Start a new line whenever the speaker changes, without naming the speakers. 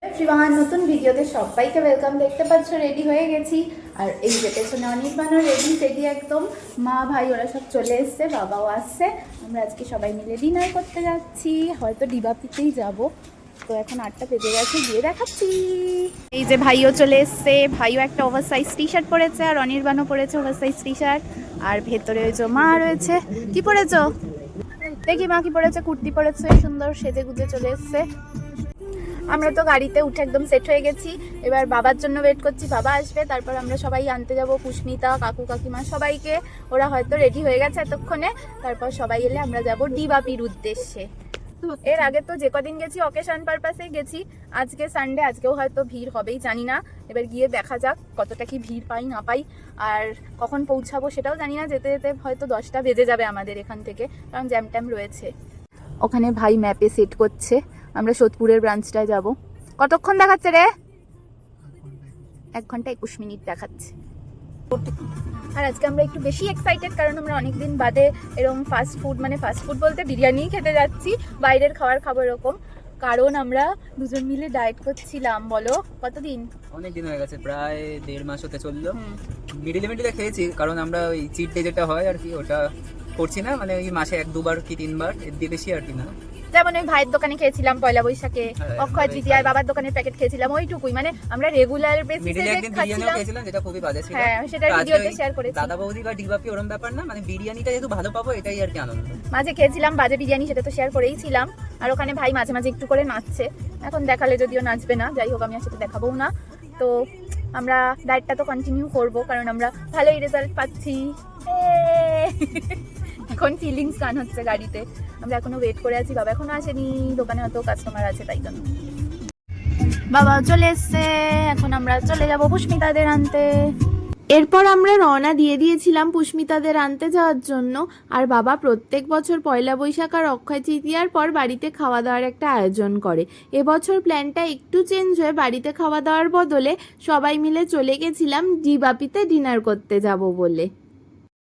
Everyone, নতুন ভিডিওতে সবাইকে ওয়েলকাম। দেখতে পাচ্ছ রেডি হয়ে গেছি, আর এই যে পেছনে অনির্বাণও রেডি একদম। মা ভাই ওরা সব চলে এসছে, বাবাও আসছে। আমরা আজকে সবাই মিলে ডিনার করতে যাচ্ছি, হয়তো ডিবাপিতেই যাব। তো এখন 8টা বেজে গেছে, গিয়ে দেখাচ্ছি। এই যে ভাইও চলে এসছে, ভাইও একটা ওভার সাইজ টি শার্ট পরেছে, আর অনির্বাণও পরেছে ওভার সাইজ টি শার্ট। আর ভেতরে ওই যে মা রয়েছে। কি পরেছো? দেখি মা কি পরেছে। কুর্তি পরেছে, সুন্দর সেজে গুজে চলে এসছে। আমরা তো গাড়িতে উঠে একদম সেট হয়ে গেছি, এবার বাবার জন্য ওয়েট করছি। বাবা আসবে, তারপর আমরা সবাই আনতে যাব পুষ্মিতা, কাকু কাকিমা সবাইকে। ওরা হয়তো রেডি হয়ে গেছে এতক্ষণে। তারপর সবাই এলে আমরা যাব ডিবাপির উদ্দেশ্যে। এর আগে তো যে কদিন গেছি অকেশন পারপাসে গেছি, আজকে সানডে, আজকেও হয়তো ভিড় হবেই জানি না। এবার গিয়ে দেখা যাক কতটা কি ভিড় পাই না পাই, আর কখন পৌঁছাবো সেটাও জানি না। যেতে যেতে হয়তো 10টা বেজে যাবে আমাদের এখান থেকে, কারণ জ্যাম ট্যাম রয়েছে। ওখানে ভাই ম্যাপে সেট করছে, আমরা সোদপুরের ব্রাঞ্চটায় যাব। কতক্ষণ দেখাচ্ছে রে? 1 ঘন্টা 21 মিনিট দেখাচ্ছে। আর আজকে আমরা একটু বেশি এক্সাইটেড, কারণ আমরা অনেকদিন বাদে এরকম ফাস্ট ফুড, মানে ফাস্ট ফুড বলতে বিরিয়ানি খেতে যাচ্ছি। বাইরের খাবার খাবো এরকম, কারণ আমরা দুজন মিলে ডায়েট করছিলাম। বলো কতদিন?
অনেক দিন হয়ে গেছে, প্রায় 1.5 মাস হতে চললো। মিডিলে খেয়েছি, কারণ আমরা ওই চিট ডে যেটা হয় আর কি, ওটা করছি না। মানে ওই মাসে 1-2 বার কি 3 বার, এর দিয়ে বেশি আর কি না।
যেমন ওই ভাইয়ের দোকানে খেয়েছিলাম পয়লা বৈশাখে, অক্ষয় তৃতীয়ায় বাবার দোকানের প্যাকেট খেয়েছিলাম, ওইটুকুই। মানে আমরা রেগুলার বেসিসে
খেয়েছিলাম, যেটা খুবই বাজে ছিল।
হ্যাঁ, সেটা ভিডিওতে শেয়ার করেছি।
দাদা বৌদি বা ডিবাপি ওরকম ব্যাপার না, মানে বিরিয়ানিটা যেহেতু ভালো পাবো এটাই আর কি আনন্দ।
মাঝে খেয়েছিলাম বাজে বিরিয়ানি, সেটা তো শেয়ার করেইছিলাম। আর ওখানে ভাই মাঝে মাঝে একটু করে নাচছে, এখন দেখালে যদিও নাচবে না, যাই হোক আমি আর সেটা দেখাবোও না। তো আমরা ডায়েটটা তো কন্টিনিউ করবো, কারণ আমরা ভালোই রেজাল্ট পাচ্ছি। এখন ফিলিংস গান হচ্ছে গাড়িতে, আমরা এখনো ওয়েট করে আছি। বাবা এখনো আসেনি, দোকানে হয়তো কাস্টমার আছে তাই জন্য। বাবা চলে এসছে, এখন আমরা চলে যাবো পুষ্মিতাদের আনতে। এরপর আমরা রওনা দিয়ে দিয়েছিলাম পুষ্মিতাদের আনতে যাওয়ার জন্য। আর বাবা প্রত্যেক বছর পয়লা বৈশাখ আর অক্ষয় তৃতীয়ার পর বাড়িতে খাওয়া দাওয়ার একটা আয়োজন করে। এবছর প্ল্যানটা একটু চেঞ্জ হয়ে বাড়িতে খাওয়া দাওয়ার বদলে সবাই মিলে চলে গেছিলাম ডিবাপিতে ডিনার করতে যাব বলে।